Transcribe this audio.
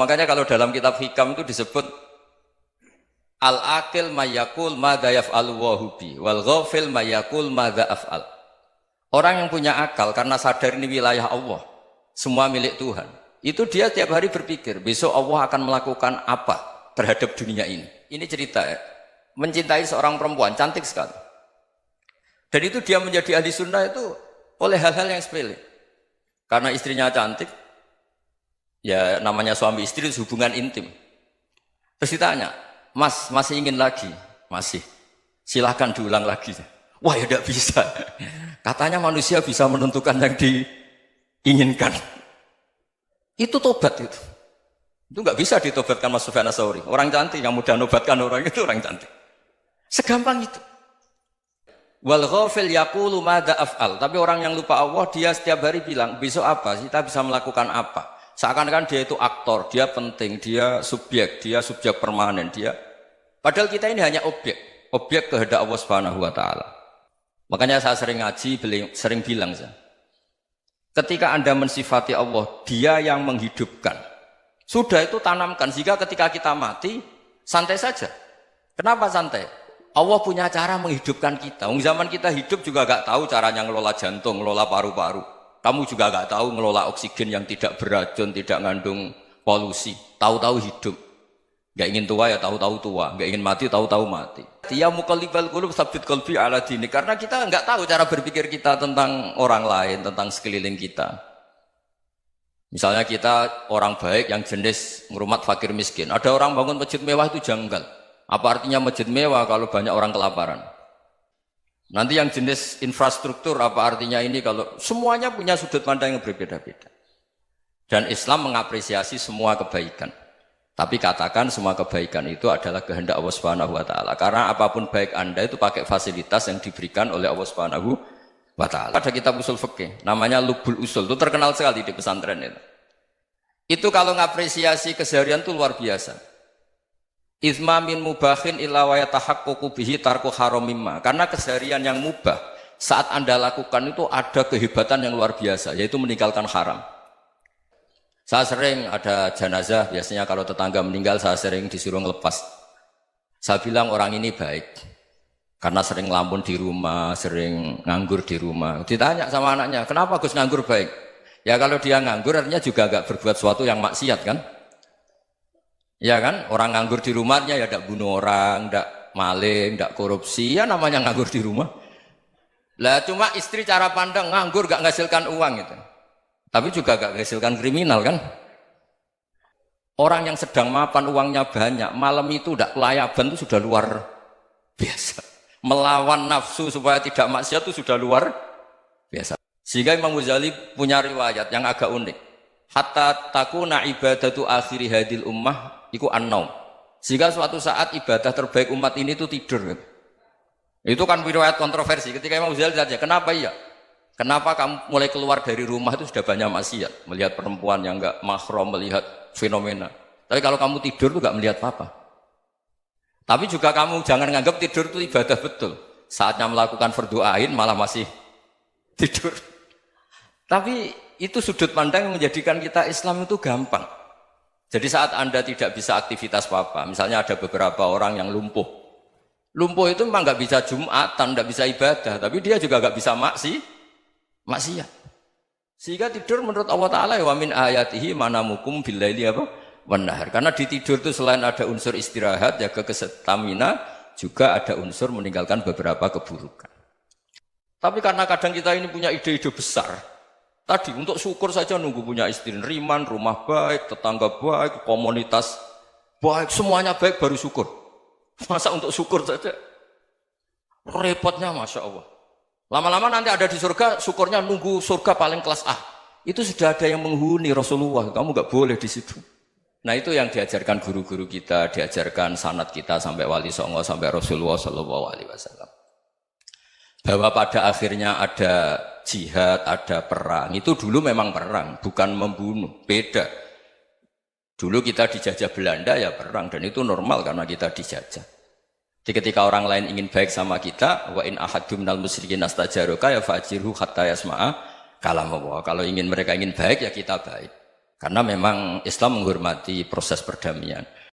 Makanya kalau dalam kitab Hikam itu disebut al-aqil mayyakul madza yaf'alu wa hubi wal ghafil mayyakul madza af'al. Orang yang punya akal karena sadar ini wilayah Allah, semua milik Tuhan. Itu dia tiap hari berpikir, besok Allah akan melakukan apa terhadap dunia ini. Ini cerita ya. Mencintai seorang perempuan, cantik sekali. Dan itu dia menjadi ahli sunnah itu oleh hal-hal yang sepele. Karena istrinya cantik, ya namanya suami istri itu hubungan intim. Terus ditanya, Mas, masih ingin lagi? Masih. Silahkan diulang lagi. Wah ya tidak bisa. Katanya manusia bisa menentukan yang diinginkan. Itu tobat itu. Itu nggak bisa ditobatkan Mas Sufyan Ats-Tsauri. Orang cantik yang mudah nobatkan orang itu orang cantik. Segampang itu. Wal ghafil yaqulu madza af'al. Tapi orang yang lupa Allah dia setiap hari bilang, besok apa? Kita bisa melakukan apa? Seakan-akan dia itu aktor, dia penting, dia subjek permanen, dia. Padahal kita ini hanya objek kehendak Allah Subhanahu wa taala. Makanya saya sering ngaji, sering bilang saya. Ketika Anda mensifati Allah, dia yang menghidupkan. Sudah itu tanamkan sehingga ketika kita mati santai saja. Kenapa santai? Allah punya cara menghidupkan kita. Zaman kita hidup juga gak tahu caranya ngelola jantung, ngelola paru-paru. Kamu juga gak tahu ngelola oksigen yang tidak beracun, tidak mengandung polusi. Tahu-tahu hidup. Gak ingin tua ya tahu-tahu tua. Gak ingin mati tahu-tahu mati. Ya muqallibal qulub tsabbit qalbi ala dini. Karena kita gak tahu cara berpikir kita tentang orang lain, tentang sekeliling kita. Misalnya kita orang baik yang jenis ngrumat fakir miskin. Ada orang bangun masjid mewah itu janggal. Apa artinya masjid mewah kalau banyak orang kelaparan? Nanti yang jenis infrastruktur apa artinya ini kalau semuanya punya sudut pandang yang berbeda-beda. Dan Islam mengapresiasi semua kebaikan. Tapi katakan semua kebaikan itu adalah kehendak Allah Subhanahu wa taala. Karena apapun baik Anda itu pakai fasilitas yang diberikan oleh Allah Subhanahu wa taala. Ada kitab usul fikih namanya Lubul Usul, itu terkenal sekali di pesantren itu. Itu kalau ngapresiasi keseharian itu luar biasa. Izma min mubahin illa wa yatahaqqaqu bihi tarku haramimma. Karena keseharian yang mubah saat Anda lakukan itu ada kehebatan yang luar biasa, yaitu meninggalkan haram. Saya sering ada jenazah, biasanya kalau tetangga meninggal saya sering disuruh ngelepas. Saya bilang orang ini baik karena sering ngelamun di rumah, sering nganggur di rumah. Ditanya sama anaknya, kenapa Gus nganggur baik? Ya kalau dia nganggur artinya juga agak berbuat sesuatu yang maksiat kan? Ya kan, orang nganggur di rumahnya ya tidak bunuh orang, tidak maling, tidak korupsi, ya namanya nganggur di rumah. Lah cuma istri cara pandang nganggur gak menghasilkan uang itu. Tapi juga gak menghasilkan kriminal kan. Orang yang sedang mapan uangnya banyak, malam itu tidak kelayaban itu sudah luar biasa. Melawan nafsu supaya tidak maksiat itu sudah luar biasa. Sehingga Imam Ghazali punya riwayat yang agak unik. Hatta takuna ibadatu akhiri hadil ummah iku an-naum. Sehingga suatu saat ibadah terbaik umat ini itu tidur. Itu kan riwayat kontroversi. Ketika Imam Ghazali saja, kenapa iya? Kenapa kamu mulai keluar dari rumah itu sudah banyak maksiat? Melihat perempuan yang enggak mahram, melihat fenomena. Tapi kalau kamu tidur itu enggak melihat apa-apa. Tapi juga kamu jangan nganggap tidur itu ibadah betul. Saatnya melakukan fardu ain malah masih tidur. Tapi itu sudut pandang yang menjadikan kita Islam itu gampang. Jadi saat Anda tidak bisa aktivitas apa-apa, misalnya ada beberapa orang yang lumpuh. Lumpuh itu memang nggak bisa Jumatan, nggak bisa ibadah, tapi dia juga nggak bisa maksiat. Sehingga tidur menurut Allah Ta'ala ya wa min ayatihi manamukum billaili apa? Wan nahar. Karena di tidur itu selain ada unsur istirahat, jaga kestamina, juga ada unsur meninggalkan beberapa keburukan. Tapi karena kadang kita ini punya ide-ide besar. Tadi untuk syukur saja nunggu punya istri riman, rumah baik, tetangga baik, komunitas baik, semuanya baik baru syukur. Masa untuk syukur saja repotnya Masya Allah. Lama-lama nanti ada di surga, syukurnya nunggu surga paling kelas A. Itu sudah ada yang menghuni Rasulullah, kamu gak boleh di situ. Nah itu yang diajarkan guru-guru kita, diajarkan sanad kita sampai Wali Songo, sampai Rasulullah SAW. Bahwa pada akhirnya ada jihad, ada perang. Itu dulu memang perang, bukan membunuh. Beda. Dulu kita dijajah Belanda ya perang, dan itu normal karena kita dijajah. Jadi ketika orang lain ingin baik sama kita, wa in ahadum minal musyrikin astajaruka ya fajirhu hatta yasma'a kalam Allah. Kalau mereka ingin baik ya kita baik. Karena memang Islam menghormati proses perdamaian.